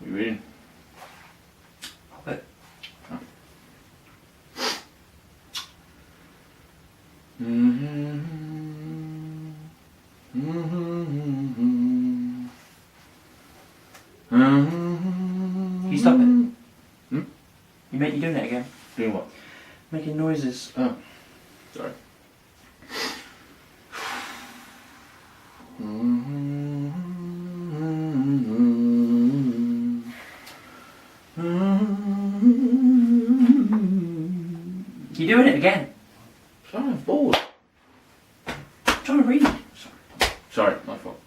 What are you reading? Hobbit. Oh. Can you stop it? You doing it again? Doing what? Making noises. Oh, sorry. You doing it again? Sorry, I'm bored. I'm trying to read. Sorry, my fault.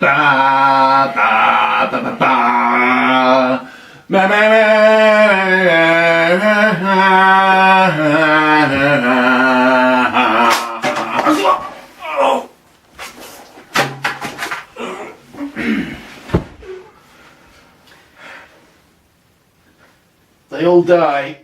Da da da da da. Ma ma They all die.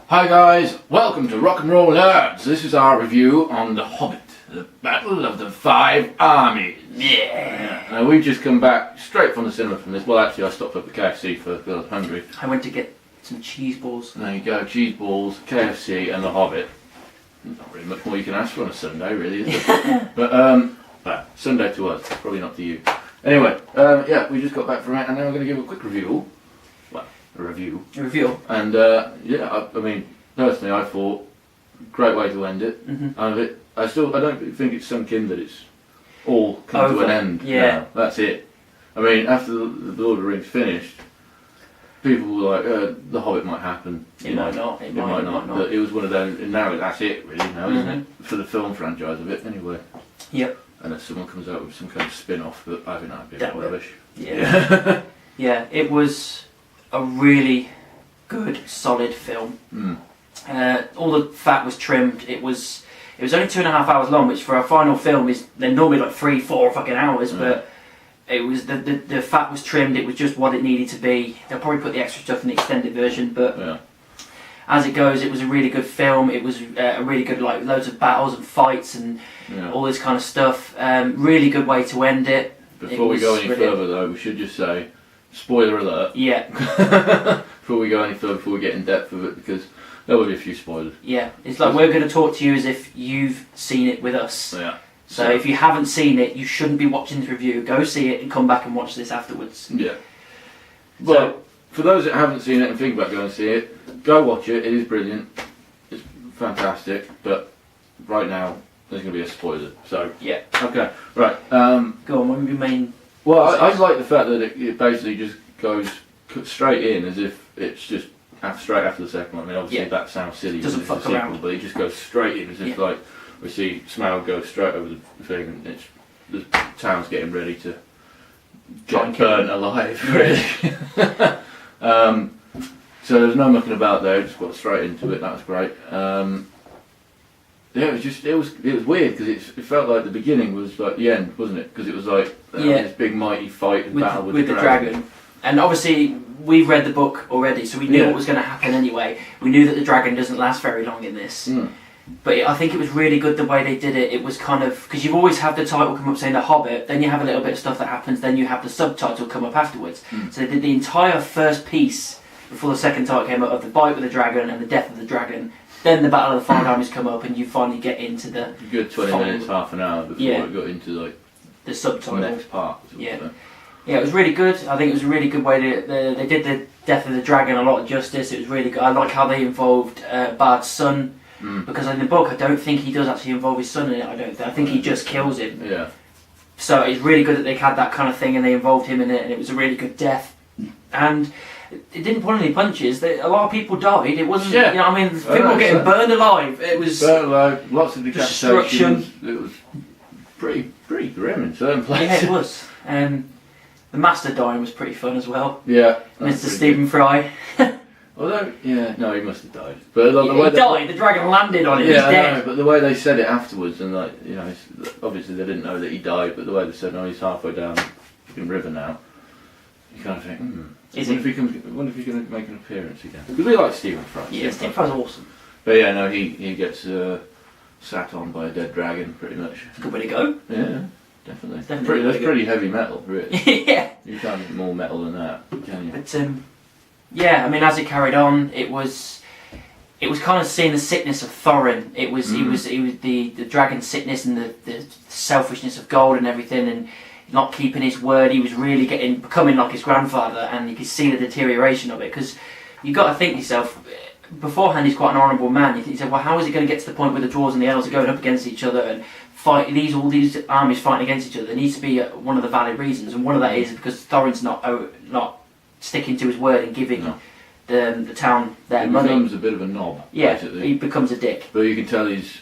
Hi guys, welcome to Rock and Roll Nerds. This is our review on The Hobbit, the Battle of the Five Armies. Yeah. Now we've just come back straight from the cinema from this. Well, actually, I stopped up at KFC for I was hungry. I went to get some cheese balls. There you go, cheese balls, KFC, and The Hobbit. Not really much more you can ask for on a Sunday, really, is it? But Sunday to us, probably not to you. Anyway, yeah, we just got back from it, and now we're going to give a quick review. Well, a review. A review. And yeah, I mean, personally, I thought great way to end it. I don't think it's sunk in that it's all come to an end. Yeah, now. That's it. I mean, after the Lord of the Rings finished, people were like, The Hobbit might happen. It might not. It might not. But it was one of those. And now that's it, really. Now, isn't it? For the film franchise of it, anyway. Yep. Unless someone comes out with some kind of spin-off, but I think that'd be a bit rubbish. Yeah. Yeah, it was a really good, solid film. All the fat was trimmed. It was only 2.5 hours long, which for a final film is they're normally like 3-4 fucking hours, but it was the fat was trimmed. It was just what it needed to be. They'll probably put the extra stuff in the extended version, but as it goes, it was a really good film. It was a really good, like, loads of battles and fights and all this kind of stuff. Really good way to end it. Before we go any further, though, we should just say, spoiler alert. Yeah. Before we go any further, before we get in depth with it, because there will be a few spoilers. Yeah, it's like we're going to talk to you as if you've seen it with us. Yeah. So if you haven't seen it, you shouldn't be watching this review. Go see it and come back and watch this afterwards. Yeah. Well, for those that haven't seen it and think about going to see it, go watch it. It is brilliant. It's fantastic. But right now, there's going to be a spoiler. So yeah. Okay. Right. Go on. What would your main? Well, I like the fact that it basically just goes straight in as if it's just straight after the second one. I mean, obviously that sounds silly. Doesn't fuck fuck around. But it just goes straight in as if like we see Smaug go straight over the thing, and it's the town's getting ready to get burnt alive. Really. So there's no mucking about there. Just got straight into it. That was great. Yeah, it was weird because it felt like the beginning was like the end, wasn't it? Because it was like this big mighty fight and battle with the dragon. And obviously we've read the book already, so we knew what was going to happen anyway. We knew that the dragon doesn't last very long in this. But I think it was really good the way they did it. It was kind of, because you've always had the title come up saying The Hobbit, then you have a little bit of stuff that happens, then you have the subtitle come up afterwards. So they did the entire first piece before the second title came up of the fight with the dragon and the death of the dragon. Then the Battle of the Five Armies come up and you finally get into the... A good 20 minutes, half an hour before it got into like the subtitle. The next part. Yeah, it was really good. I think it was a really good way to... They did the death of the dragon a lot of justice. It was really good. I like how they involved Bard's son. Because in the book, I don't think he does actually involve his son in it. I think he just kills him. Yeah. So it's really good that they had that kind of thing and they involved him in it, and it was a really good death. And it didn't pull any punches. A lot of people died. It wasn't, you know what I mean? People were getting burned alive. It was burned alive. Lots of decapitations. It was pretty grim in certain places. Yeah, it was. The Master dying was pretty fun as well. Yeah. Mr. Stephen Fry. Although, yeah, no, he must have died. But like, He died. The dragon landed on him. Yeah, He's I dead. know, but the way they said it afterwards, and like, you know, obviously they didn't know that he died, but the way they said, "Oh, he's halfway down the fucking river now," you kind of think, Is wonder if he's going to make an appearance again? Because we like Stephen Fry. Yeah, Stephen Fry's awesome. But yeah, no, he gets sat on by a dead dragon, pretty much. Good way to go. Yeah, definitely. Definitely That's pretty heavy metal, really. Yeah. You can't get more metal than that, can you? But yeah, I mean, as it carried on, it was kind of seeing the sickness of Thorin. It was the dragon sickness and the selfishness of gold and everything, and not keeping his word. He was really becoming like his grandfather, and you could see the deterioration of it. Because you got to think to yourself, beforehand he's quite an honourable man. You say, well, how is it going to get to the point where the dwarves and the elves are going up against each other and fight all these armies fighting against each other? There needs to be one of the valid reasons, and one of that is because Thorin's not sticking to his word and giving the town their money. He becomes a bit of a knob. Yeah, basically. he becomes a dick. But you can tell he's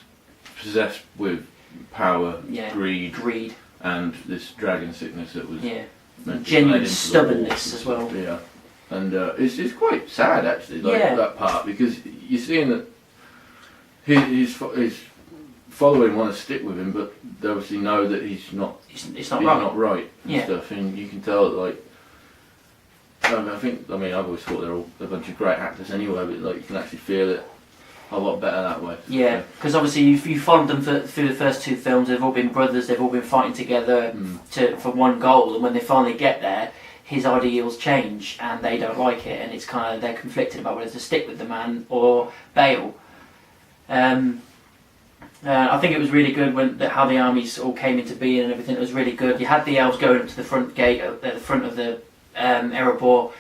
possessed with power, greed, and this dragon sickness that was meant to genuine into the stubbornness walls. as well. Yeah, and it's quite sad actually, that part, because you're seeing that his following want to stick with him, but they obviously know that he's not right and stuff, and you can tell that, like, I mean, I've always thought they're all a bunch of great actors anyway, but like you can actually feel it a lot better that way. Yeah, because obviously you followed them through the first two films. They've all been brothers. They've all been fighting together for one goal. And when they finally get there, his ideals change, and they don't like it. And it's kind of they're conflicted about whether to stick with the man or bail. I think it was really good how the armies all came into being and everything. It was really good. You had the elves going up to the front gate at the front of the Erebor,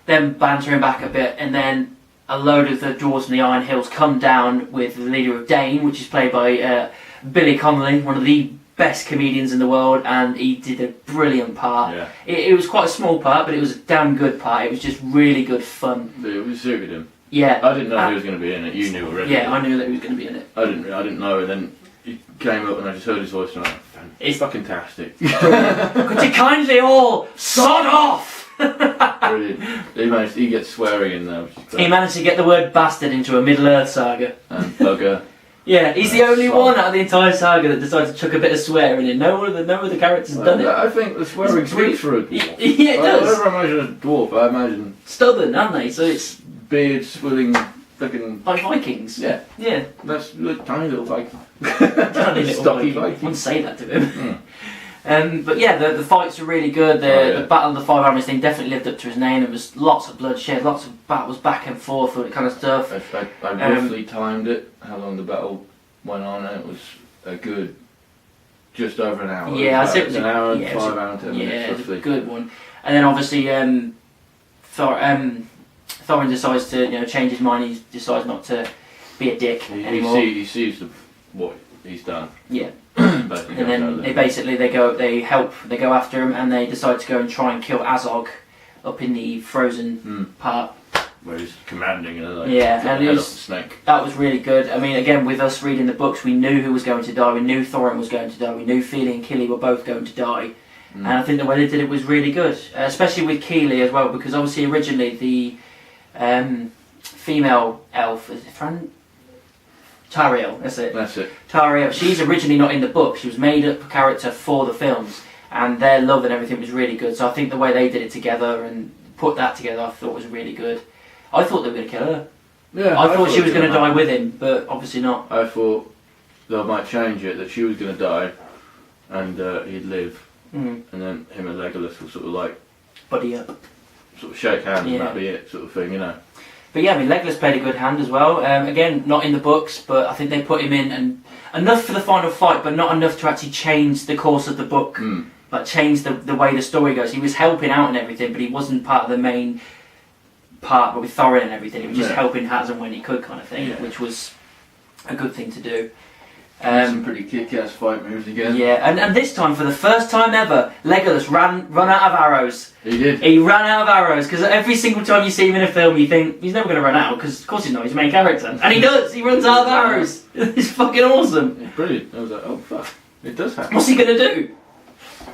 then bantering back a bit, and then a load of the dwarves from the Iron Hills come down with the leader of Dane, which is played by Billy Connolly, one of the best comedians in the world, and he did a brilliant part. Yeah. It was quite a small part, but it was a damn good part. It was just really good fun. It suited him. Yeah. I didn't know he was going to be in it. You knew already. Yeah, I knew that he was going to be in it. I didn't know, and then he came up and I just heard his voice and I went, it's fucking fantastic. Could you kindly all sod off? Brilliant. He gets swearing in there. He managed to get the word bastard into a Middle Earth Saga. And bugger. Yeah, he's the only one out of the entire saga that decided to chuck a bit of swearing in. No other characters done it. I think the swearing speaks for a dwarf. Yeah, it does. Whenever I imagine a dwarf, I imagine stubborn, aren't they? So it's beard swilling, fucking like Vikings. Yeah, yeah. That's tiny little Viking. Tiny little stocky Viking. Viking. Wouldn't say that to him. But yeah, the fights were really good. The Battle of the Five Armies thing definitely lived up to his name. There was lots of bloodshed, lots of battles back and forth, all that kind of stuff. I roughly timed it, how long the battle went on, and it was a good just over an hour. Yeah, I said it was an hour and 5 hours, 10 minutes. Yeah, it was a good one. And then obviously Thorin decides to change his mind. He decides not to be a dick anymore. He sees what he's done. Yeah. And then they go after him, and they decide to go and try and kill Azog up in the frozen part. Where he's commanding and and head off the snake. That was really good. I mean, again, with us reading the books, we knew who was going to die. We knew Thorin was going to die. We knew Fili and Kili were both going to die. And I think the way they did it was really good, especially with Kili as well, because obviously originally the female elf, is it Tariel, that's it. Tariel, she's originally not in the book. She was made up a character for the films, and their love and everything was really good. So I think the way they did it together and put that together, I thought was really good. I thought they were going to kill her. Yeah, I thought she was going to die with him, but obviously not. I thought they might change it, that she was going to die and he'd live, and then him and Legolas will sort of like buddy up, sort of shake hands and that'd be it, sort of thing, But yeah, I mean, Legolas played a good hand as well. Again, not in the books, but I think they put him in and enough for the final fight, but not enough to actually change the course of the book, like change the way the story goes. He was helping out and everything, but he wasn't part of the main part. But with Thorin and everything, he was just helping as and when he could, kind of thing, which was a good thing to do. Some pretty kick-ass fight moves again. Yeah, and this time, for the first time ever, Legolas run out of arrows. He did. He ran out of arrows, because every single time you see him in a film, you think, he's never going to run out, because of course he's not, he's the main character. And he does, he runs out of arrows. It's fucking awesome. It's brilliant. I was like, oh fuck, it does happen. What's he going to do?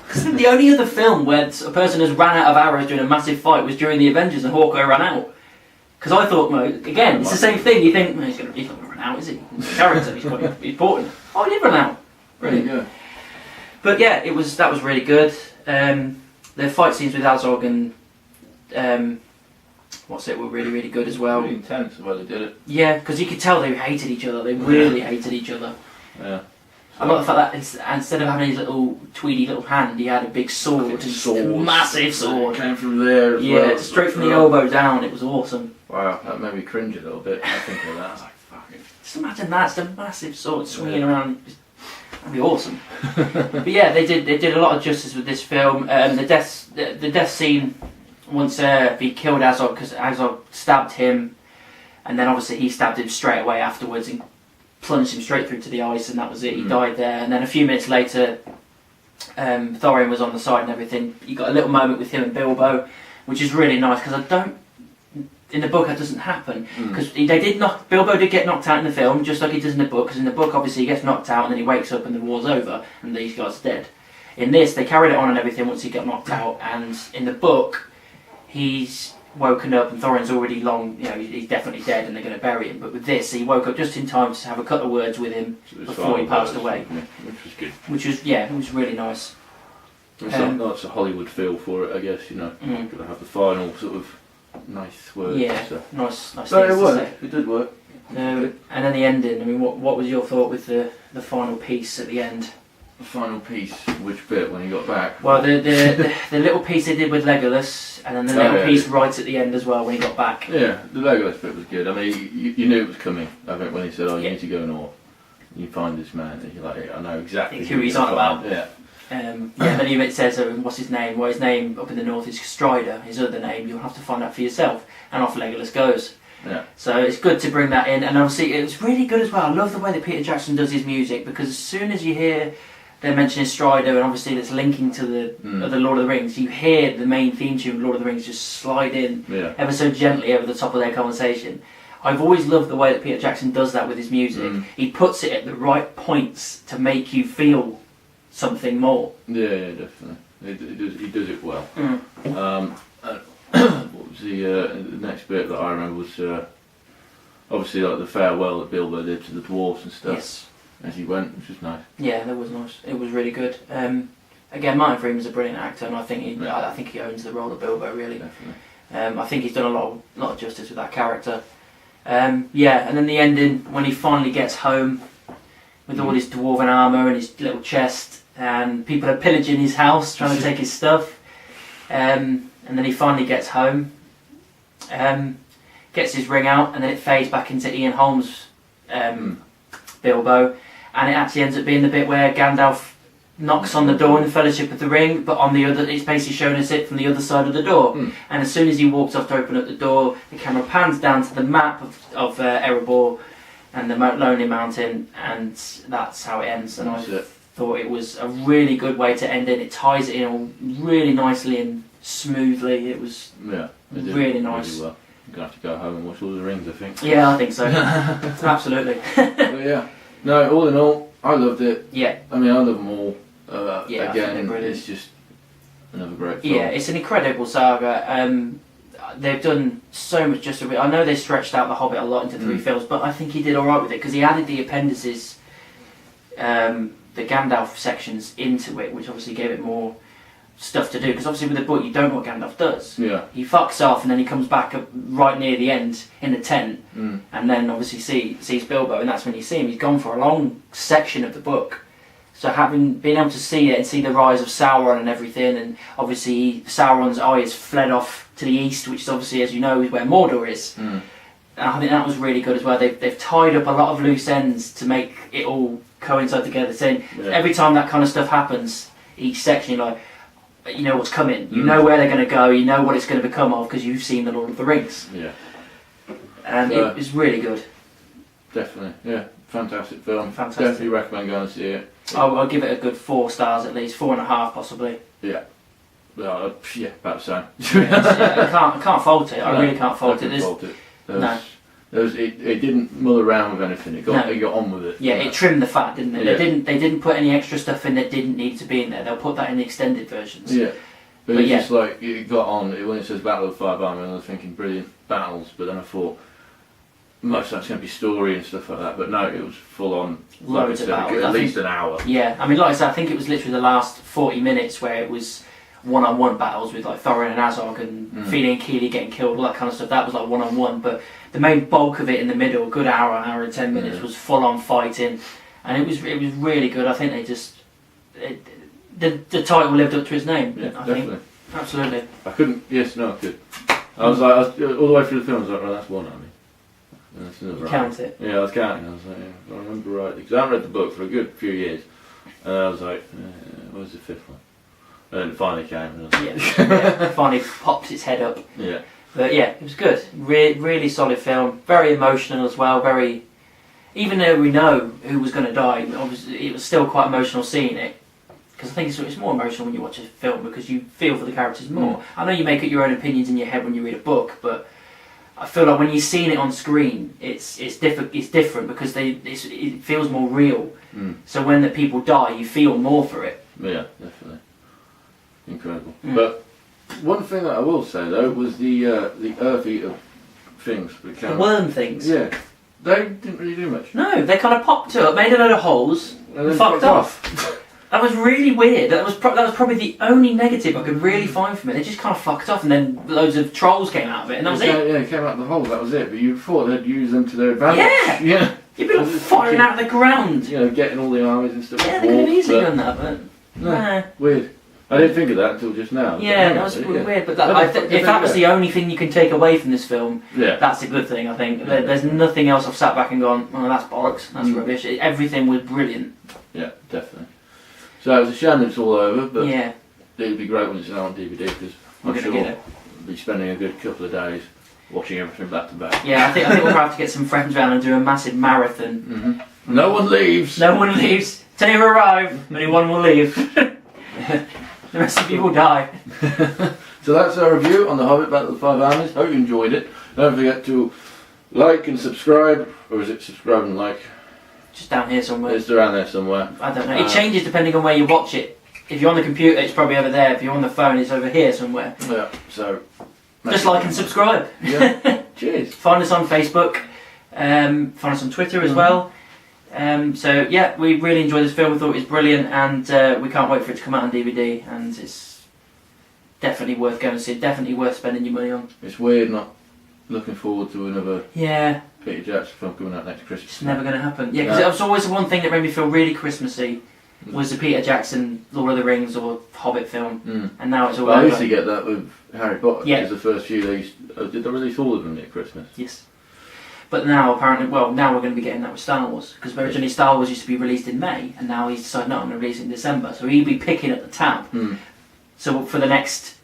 Because the only other film where a person has ran out of arrows during a massive fight was during the Avengers and Hawkeye ran out. Because I thought, again, it's the same thing. You think, he's not going to run out, is he? He's a character, he's important. Oh, he did run out. Brilliant. Yeah. But yeah, that was really good. The fight scenes with Azog and were really, really good as well. Really intense the way they did it. Yeah, because you could tell they hated each other. They really hated each other. Yeah. I like the fact that instead of having his little tweedy little hand, he had a big sword, a massive sword. Came from there as yeah, well. straight from the elbow down. It was awesome. Wow, that made me cringe a little bit. I think of that. I was like, fuck it. Just imagine that, it's a massive sword swinging around. That'd be awesome. But yeah, they did a lot of justice with this film. The death scene once he killed Azog, because Azog stabbed him, and then obviously he stabbed him straight away afterwards and plunged him straight through to the ice, and that was it. He died there. And then a few minutes later, Thorin was on the side and everything. You got a little moment with him and Bilbo, which is really nice, because in the book that doesn't happen, because Bilbo did get knocked out in the film just like he does in the book, because in the book obviously he gets knocked out and then he wakes up and the war's over and these guys are dead. In this they carried it on and everything once he got knocked out, and in the book he's woken up and Thorin's already he's definitely dead and they're going to bury him, but with this he woke up just in time to have a couple of words with him before he passed away, which was good. It was really nice. It's a Hollywood feel for it, I guess, got to have the final sort of nice words. Yeah, so. nice So things it to worked. say. It did work. And then the ending. I mean, what was your thought with the final piece at the end? The final piece, which bit when he got back? Well, the little piece they did with Legolas, and then the little piece right at the end as well when he got back. Yeah, the Legolas bit was good. I mean, you knew it was coming. I think when he said, "Oh, you need to go north, you find this man," and you're like, "I know exactly who he's on about." Yeah. Then he says, what's his name? Well, his name up in the north is Strider. His other name, you'll have to find out for yourself. And off Legolas goes. Yeah. So it's good to bring that in. And obviously, it's really good as well. I love the way that Peter Jackson does his music, because as soon as you hear they're mentioning Strider, and obviously that's linking to the Lord of the Rings, you hear the main theme tune of Lord of the Rings just slide in ever so gently over the top of their conversation. I've always loved the way that Peter Jackson does that with his music. He puts it at the right points to make you feel something more. Yeah, definitely. He does it well. What was the next bit that I remember was obviously like the farewell that Bilbo did to the dwarves and stuff as he went, which was nice. Yeah, that was nice. It was really good. Again, Martin Freeman's a brilliant actor, and I think he owns the role of Bilbo really. Definitely. I think he's done a lot of justice with that character. And then the ending when he finally gets home with all his dwarven armour and his little chest, and people are pillaging his house, trying to take his stuff. And then he finally gets home, gets his ring out, and then it fades back into Ian Holmes' Bilbo, and it actually ends up being the bit where Gandalf knocks on the door in the Fellowship of the Ring, but on the other, it's basically showing us it from the other side of the door. And as soon as he walks off to open up the door, the camera pans down to the map of Erebor and the Lonely Mountain, and that's how it ends. And I thought it was a really good way to end it. It ties it in all really nicely and smoothly. It was really nice. Really well. You're going to have to go home and watch Lord of the Rings, I think. Yeah, I think so. Absolutely. No, all in all, I loved it. Yeah. I mean, I love them all. Again, it's just another great film. Yeah, it's an incredible saga. They've done so much justice. I know they stretched out The Hobbit a lot into 3 films, but I think he did alright with it, because he added the appendices, the Gandalf sections into it, which obviously gave it more stuff to do, because obviously with the book you don't know what Gandalf does. Yeah. He fucks off and then he comes back up right near the end in the tent, and then obviously sees Bilbo, and that's when you see him. He's gone for a long section of the book. So been able to see it and see the rise of Sauron and everything, and obviously Sauron's eye is fled off to the east, which is obviously, as you know, is where Mordor is. And I think that was really good as well. They've tied up a lot of loose ends to make it all coincide together, saying every time that kind of stuff happens, each section you're like, you know what's coming, you know where they're going to go, you know what it's going to become of, because you've seen the Lord of the Rings. Yeah. And it was really good. Definitely, yeah. Fantastic film. Fantastic. Definitely recommend going and see it. I'll give it a good 4 stars at least, 4.5 possibly. Yeah. About the same. I can't fault it. I really can't fault it. It didn't mull around with anything. It got on with it. Yeah, it trimmed the fat, didn't it? They didn't put any extra stuff in that didn't need to be in there. They'll put that in the extended versions. Yeah. But it's just like, it got on, when it says Battle of the Five Armies, I was thinking brilliant battles, but then I thought, most of that's going to be story and stuff like that, but no, it was full on, Loads of battles. at least an hour. Yeah, I mean, like I said, I think it was literally the last 40 minutes where it was one-on-one battles with like Thorin and Azog and Fini and Keely getting killed, all that kind of stuff. That was like one-on-one, but the main bulk of it in the middle, a good hour and 10 minutes, was full-on fighting, and it was really good. I think they just the title lived up to its name. Yeah, I definitely. think. Absolutely. I couldn't. Yes, no, I could. I was like, all the way through the film, I was like, right, that's one army. And that's another army. Count it. Yeah, I was counting. I was like, yeah, I remember rightly, because I haven't read the book for a good few years, and I was like, where's the fifth one? And then it finally came. And I was like, Yeah, finally popped its head up. Yeah. But yeah, it was good. Really solid film. Very emotional as well. Very, even though we know who was going to die, obviously it was still quite emotional seeing it. Because I think it's more emotional when you watch a film because you feel for the characters more. I know you make up your own opinions in your head when you read a book, but I feel like when you're seeing it on screen, it's different because it feels more real. So when the people die, you feel more for it. Yeah, definitely. Incredible. But one thing that I will say though was the Earth Eater things. The worm things. Yeah, they didn't really do much. No, they kind of popped up, made a load of holes, and fucked off. That was really weird. That was probably the only negative I could really find from it. They just kind of fucked off, and then loads of trolls came out of it, and that was it. Yeah, it came out of the hole. That was it. But you thought they'd use them to their advantage. Yeah. Yeah. You'd be like firing out of the ground. You know, getting all the armies and stuff. Yeah, they could have easily done that, but no. Weird. I didn't think of that until just now. Yeah, that was weird. But if that was the only thing you can take away from this film, that's a good thing. I think there's nothing else I've sat back and gone, oh, that's bollocks. That's rubbish. Everything was brilliant. Yeah, definitely. So it was a shame it's all over, but yeah, it'd be great when it's out on DVD because I'm sure we'll be spending a good couple of days watching everything back to back. Yeah, I think we'll have to get some friends around and do a massive marathon. No one leaves. No one leaves. Till you arrive, only one will leave. The rest of you will die. So that's our review on the Hobbit Battle of the Five Armies. Hope you enjoyed it. Don't forget to like and subscribe, or is it subscribe and like? Just down here somewhere. It's around there somewhere. I don't know. It changes depending on where you watch it. If you're on the computer, it's probably over there. If you're on the phone, it's over here somewhere. Yeah. So just like and subscribe. Yeah. Cheers. Find us on Facebook. Find us on Twitter as well. So yeah, we really enjoyed this film. We thought it was brilliant, and we can't wait for it to come out on DVD. And it's definitely worth going to see. Definitely worth spending your money on. It's weird not looking forward to another Peter Jackson film coming out next Christmas. It's never going to happen. Yeah, because it was always the one thing that made me feel really Christmassy was the Peter Jackson Lord of the Rings or Hobbit film, and now it's all over. I used to get that with Harry Potter. Yeah. Because the first few did they release all of them at Christmas? Yes. But now apparently, now we're going to be getting that with Star Wars because originally Star Wars used to be released in May, and now he's decided no, I'm going to release it in December. So he'll be picking at the tab. So for the next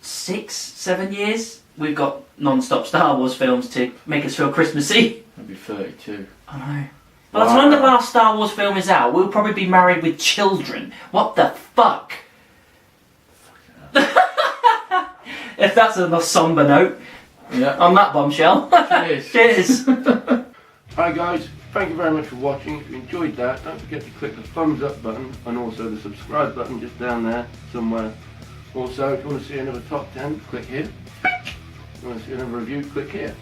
6-7 years, we've got non-stop Star Wars films to make us feel Christmassy. I'll be 32. I know. By the time the last Star Wars film is out, we'll probably be married with children. What the fuck? If that's a somber note. Yeah. On that bombshell. Cheers. Cheers. Hi guys, thank you very much for watching. If you enjoyed that, don't forget to click the thumbs up button and also the subscribe button just down there somewhere. Also, if you want to see another top 10, click here. If you want to see another review, click here.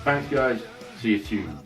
Thanks guys. See you soon.